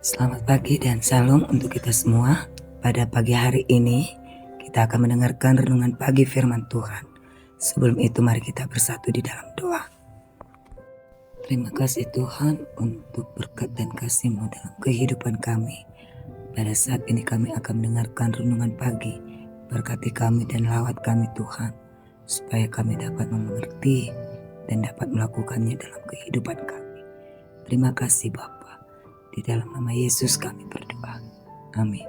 Selamat pagi dan salam untuk kita semua. Pada pagi hari ini kita akan mendengarkan renungan pagi firman Tuhan. Sebelum itu mari kita bersatu di dalam doa. Terima kasih Tuhan untuk berkat dan kasih-Mu dalam kehidupan kami. Pada saat ini kami akan mendengarkan renungan pagi. Berkati kami dan lawat kami Tuhan, supaya kami dapat mengerti dan dapat melakukannya dalam kehidupan kami. Terima kasih Bapa. Di dalam nama Yesus kami berdoa. Amin.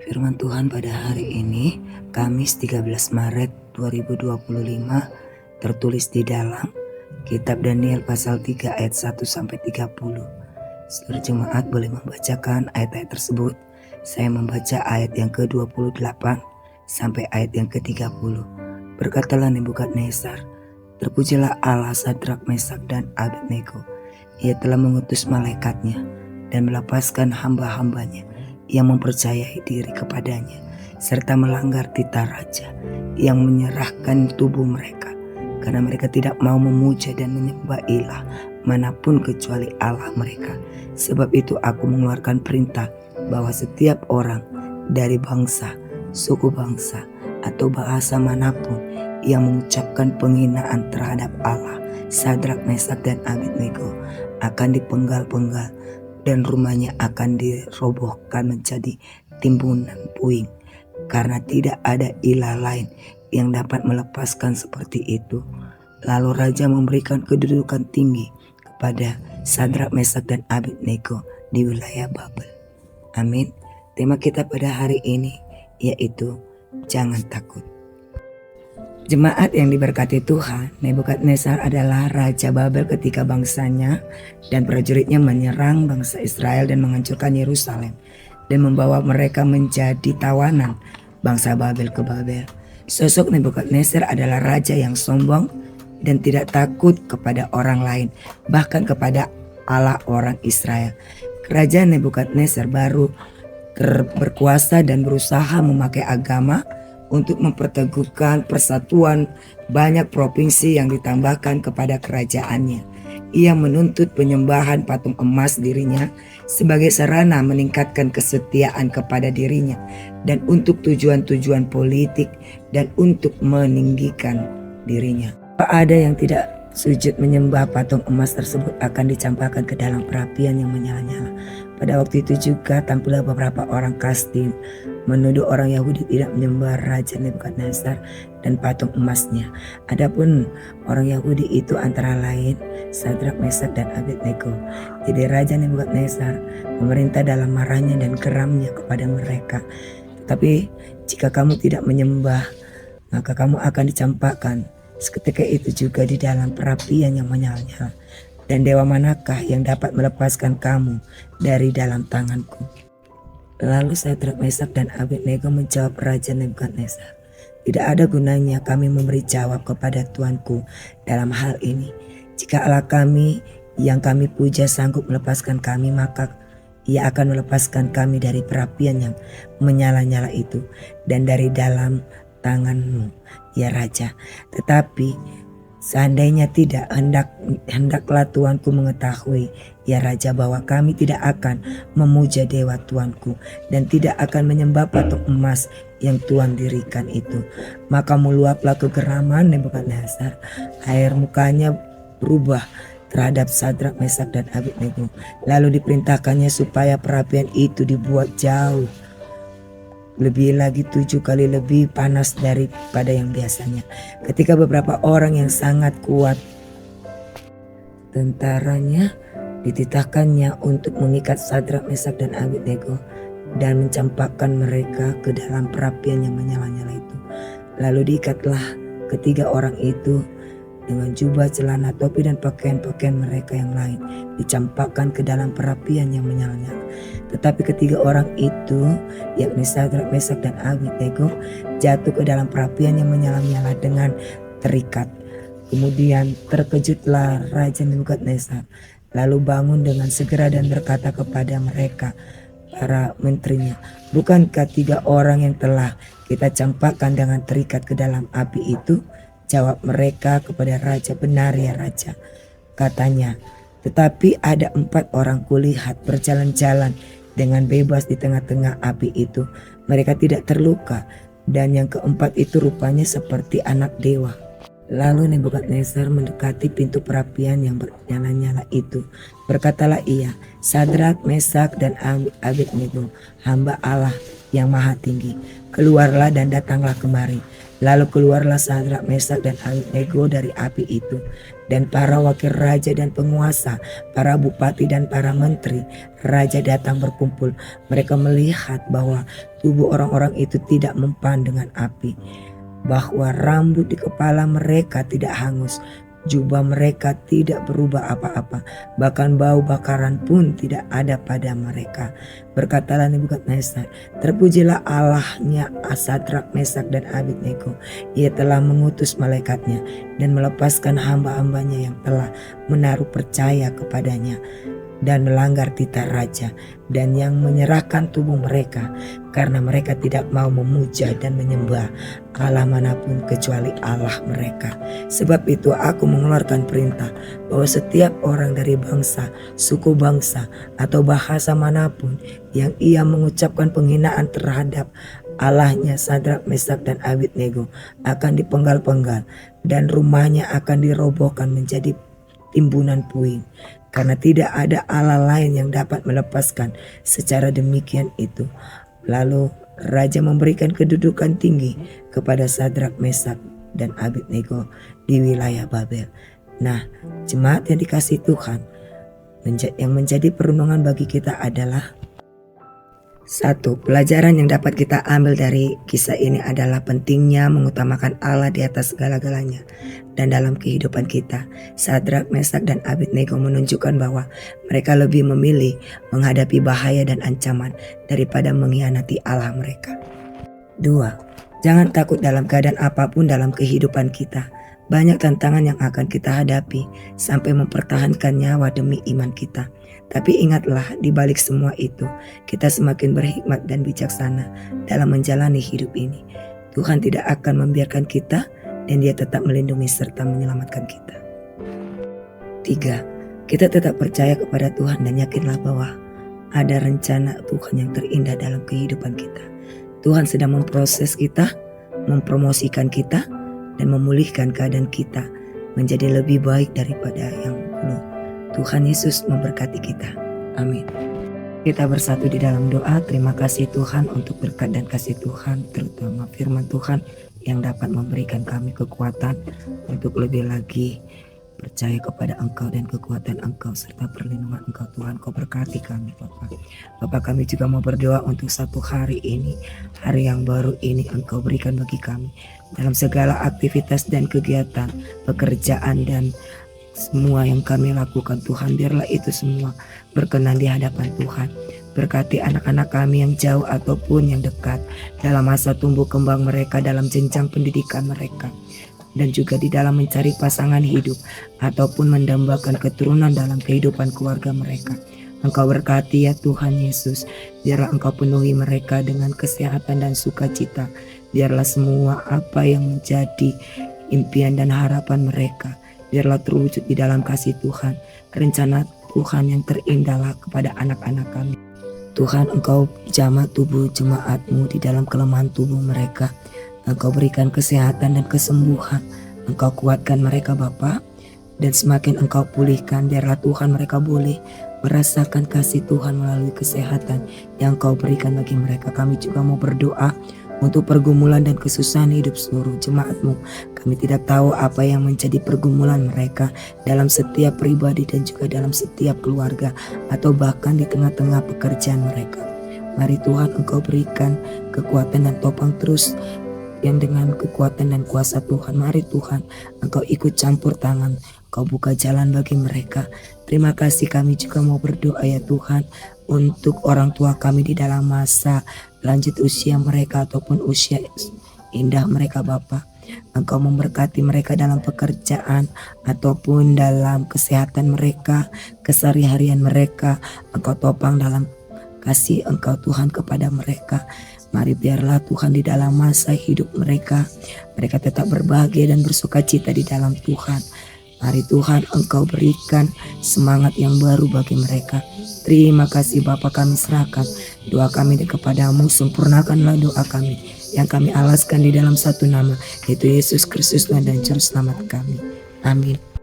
Firman Tuhan pada hari ini, Kamis 13 Maret 2025, tertulis di dalam Kitab Daniel pasal 3 ayat 1-30. Seluruh jemaat boleh membacakan ayat-ayat tersebut. Saya membaca ayat yang ke-28 sampai ayat yang ke-30. Berkatalah Nebukadnezar, terpujilah Allah Sadrak, Mesak dan Abednego. Ia telah mengutus malaikatnya dan melepaskan hamba-hambanya yang mempercayai diri kepadanya, serta melanggar titah raja yang menyerahkan tubuh mereka, karena mereka tidak mau memuja dan menyembah ilah manapun kecuali Allah mereka. Sebab itu aku mengeluarkan perintah bahwa setiap orang dari bangsa, suku bangsa, atau bahasa manapun yang mengucapkan penghinaan terhadap Allah Sadrak, Mesak dan Abednego akan dipenggal-penggal dan rumahnya akan dirobohkan menjadi timbunan puing, karena tidak ada ilah lain yang dapat melepaskan seperti itu. Lalu raja memberikan kedudukan tinggi kepada Sadrak, Mesak dan Abednego di wilayah Babel. Amin. Tema kita pada hari ini yaitu jangan takut. Jemaat yang diberkati Tuhan, Nebukadnezar adalah Raja Babel ketika bangsanya dan prajuritnya menyerang bangsa Israel dan menghancurkan Yerusalem dan membawa mereka menjadi tawanan bangsa Babel ke Babel. Sosok Nebukadnezar adalah raja yang sombong dan tidak takut kepada orang lain, bahkan kepada Allah orang Israel. Kerajaan Nebukadnezar baru berkuasa dan berusaha memakai agama untuk memperteguhkan persatuan banyak provinsi yang ditambahkan kepada kerajaannya. Ia menuntut penyembahan patung emas dirinya sebagai sarana meningkatkan kesetiaan kepada dirinya dan untuk tujuan-tujuan politik dan untuk meninggikan dirinya. Ada yang tidak sujud menyembah patung emas tersebut akan dicampakkan ke dalam perapian yang menyala-nyala. Pada waktu itu juga tampillah beberapa orang Kasdim menuduh orang Yahudi tidak menyembah Raja Nebukadnezar dan patung emasnya. Adapun orang Yahudi itu antara lain Sadrak, Mesak dan Abednego. Jadi Raja Nebukadnezar memerintah dalam marahnya dan geramnya kepada mereka. Tetapi jika kamu tidak menyembah, maka kamu akan dicampakkan seketika itu juga di dalam perapian yang menyala-nyala. Dan dewa manakah yang dapat melepaskan kamu dari dalam tanganku? Lalu Sadrak, Mesak dan Abednego menjawab Raja Nebukadnezar, tidak ada gunanya kami memberi jawab kepada Tuanku dalam hal ini. Jika Allah kami yang kami puja sanggup melepaskan kami, maka Ia akan melepaskan kami dari perapian yang menyala-nyala itu dan dari dalam tanganmu, ya Raja. Tetapi seandainya tidak, hendaklah Tuanku mengetahui, ya Raja, bahwa kami tidak akan memuja dewa Tuanku dan tidak akan menyembah patung emas yang Tuan dirikan itu. Maka meluaplah kegeraman Nebukadnezar, air mukanya berubah terhadap Sadrak, Mesak dan Abednego. Lalu diperintahkannya supaya perapian itu dibuat jauh lebih lagi 7 kali lebih panas daripada yang biasanya. Ketika beberapa orang yang sangat kuat tentaranya dititahkannya untuk mengikat Sadrak, Mesak dan Abednego dan mencampakkan mereka ke dalam perapian yang menyala-nyala itu. Lalu diikatlah ketiga orang itu dengan jubah, celana, topi dan pakaian-pakaian mereka yang lain, dicampakkan ke dalam perapian yang menyala-nyala. Tetapi ketiga orang itu, yakni Sadrak, Mesak dan Abednego, jatuh ke dalam perapian yang menyala-nyala dengan terikat. Kemudian terkejutlah Raja Nebukadnezar, lalu bangun dengan segera dan berkata kepada mereka, para menterinya, bukankah 3 orang yang telah kita campakkan dengan terikat ke dalam api itu? Jawab mereka kepada raja, benar ya Raja. Katanya, Tetapi ada 4 orang kulihat berjalan-jalan dengan bebas di tengah-tengah api itu. Mereka tidak terluka, dan yang keempat itu rupanya seperti anak dewa. Lalu Nebukadnezar mendekati pintu perapian yang bernyala-nyala itu. Berkatalah ia, Sadrak, Mesak, dan Abednego, hamba Allah yang maha tinggi, keluarlah dan datanglah kemari. Lalu keluarlah Sadrak, Mesak, dan Abednego dari api itu. Dan para wakil raja dan penguasa, para bupati dan para menteri raja datang berkumpul. Mereka melihat bahwa tubuh orang-orang itu tidak mempan dengan api, bahwa rambut di kepala mereka tidak hangus, jubah mereka tidak berubah apa-apa, bahkan bau bakaran pun tidak ada pada mereka. Berkatalah Nebukadnezar, terpujilah Allahnya Sadrak, Mesak, dan Abednego. Ia telah mengutus malaikatnya dan melepaskan hamba-hambanya yang telah menaruh percaya kepadanya dan melanggar titah raja, dan yang menyerahkan tubuh mereka karena mereka tidak mau memuja dan menyembah Allah manapun kecuali Allah mereka. Sebab itu aku mengeluarkan perintah bahwa setiap orang dari bangsa, suku bangsa, atau bahasa manapun yang ia mengucapkan penghinaan terhadap Allahnya Sadrak, Mesak, dan Abednego akan dipenggal-penggal, dan rumahnya akan dirobohkan menjadi timbunan puing, karena tidak ada Allah lain yang dapat melepaskan secara demikian itu. Lalu raja memberikan kedudukan tinggi kepada Sadrak, Mesak, dan Abednego di wilayah Babel. Nah, jemaat yang dikasihi Tuhan, yang menjadi perenungan bagi kita adalah: 1. Pelajaran yang dapat kita ambil dari kisah ini adalah pentingnya mengutamakan Allah di atas segala-galanya. Dan dalam kehidupan kita, Sadrak, Mesak, dan Abednego menunjukkan bahwa mereka lebih memilih menghadapi bahaya dan ancaman daripada mengkhianati Allah mereka. 2. Jangan takut dalam keadaan apapun dalam kehidupan kita. Banyak tantangan yang akan kita hadapi sampai mempertahankan nyawa demi iman kita. Tapi ingatlah, di balik semua itu, kita semakin berhikmat dan bijaksana dalam menjalani hidup ini. Tuhan tidak akan membiarkan kita, dan Dia tetap melindungi serta menyelamatkan kita. 3. Kita tetap percaya kepada Tuhan dan yakinlah bahwa ada rencana Tuhan yang terindah dalam kehidupan kita. Tuhan sedang memproses kita, mempromosikan kita, dan memulihkan keadaan kita menjadi lebih baik daripada yang dulu. Tuhan Yesus memberkati kita. Amin. Kita bersatu di dalam doa. Terima kasih Tuhan untuk berkat dan kasih Tuhan, terutama firman Tuhan yang dapat memberikan kami kekuatan untuk lebih lagi percaya kepada Engkau dan kekuatan Engkau serta perlindungan Engkau. Tuhan, Kau berkati kami Bapa. Bapa, kami juga mau berdoa untuk satu hari ini, hari yang baru ini Engkau berikan bagi kami dalam segala aktivitas dan kegiatan, pekerjaan dan semua yang kami lakukan. Tuhan, biarlah itu semua berkenan di hadapan Tuhan. Berkati anak-anak kami yang jauh ataupun yang dekat dalam masa tumbuh kembang mereka, dalam jenjang pendidikan mereka, dan juga di dalam mencari pasangan hidup ataupun mendambakan keturunan dalam kehidupan keluarga mereka. Engkau berkati ya Tuhan Yesus. Biarlah Engkau penuhi mereka dengan kesehatan dan sukacita. Biarlah semua apa yang menjadi impian dan harapan mereka, biarlah terwujud di dalam kasih Tuhan. Rencana Tuhan yang terindahlah kepada anak-anak kami. Tuhan, Engkau jamah tubuh jemaat-Mu di dalam kelemahan tubuh mereka. Engkau berikan kesehatan dan kesembuhan. Engkau kuatkan mereka Bapa, dan semakin Engkau pulihkan, biarlah Tuhan mereka boleh merasakan kasih Tuhan melalui kesehatan yang Engkau berikan bagi mereka. Kami juga mau berdoa untuk pergumulan dan kesusahan hidup seluruh jemaat-Mu. Kami tidak tahu apa yang menjadi pergumulan mereka dalam setiap pribadi dan juga dalam setiap keluarga, atau bahkan di tengah-tengah pekerjaan mereka. Mari Tuhan, Engkau berikan kekuatan dan topang terus yang dengan kekuatan dan kuasa Tuhan. Mari Tuhan, Engkau ikut campur tangan, Engkau buka jalan bagi mereka. Terima kasih. Kami juga mau berdoa ya Tuhan untuk orang tua kami di dalam masa lanjut usia mereka ataupun usia indah mereka Bapa. Engkau memberkati mereka dalam pekerjaan ataupun dalam kesehatan mereka, keseharian mereka. Engkau topang dalam kasih Engkau Tuhan kepada mereka. Mari biarlah Tuhan di dalam masa hidup mereka tetap berbahagia dan bersukacita di dalam Tuhan. Mari Tuhan Engkau berikan semangat yang baru bagi mereka. Terima kasih Bapa, kami serahkan doa kami kepadamu. Sempurnakanlah doa kami yang kami alaskan di dalam satu nama, yaitu Yesus Kristus Tuhan dan Juru Selamat kami. Amin.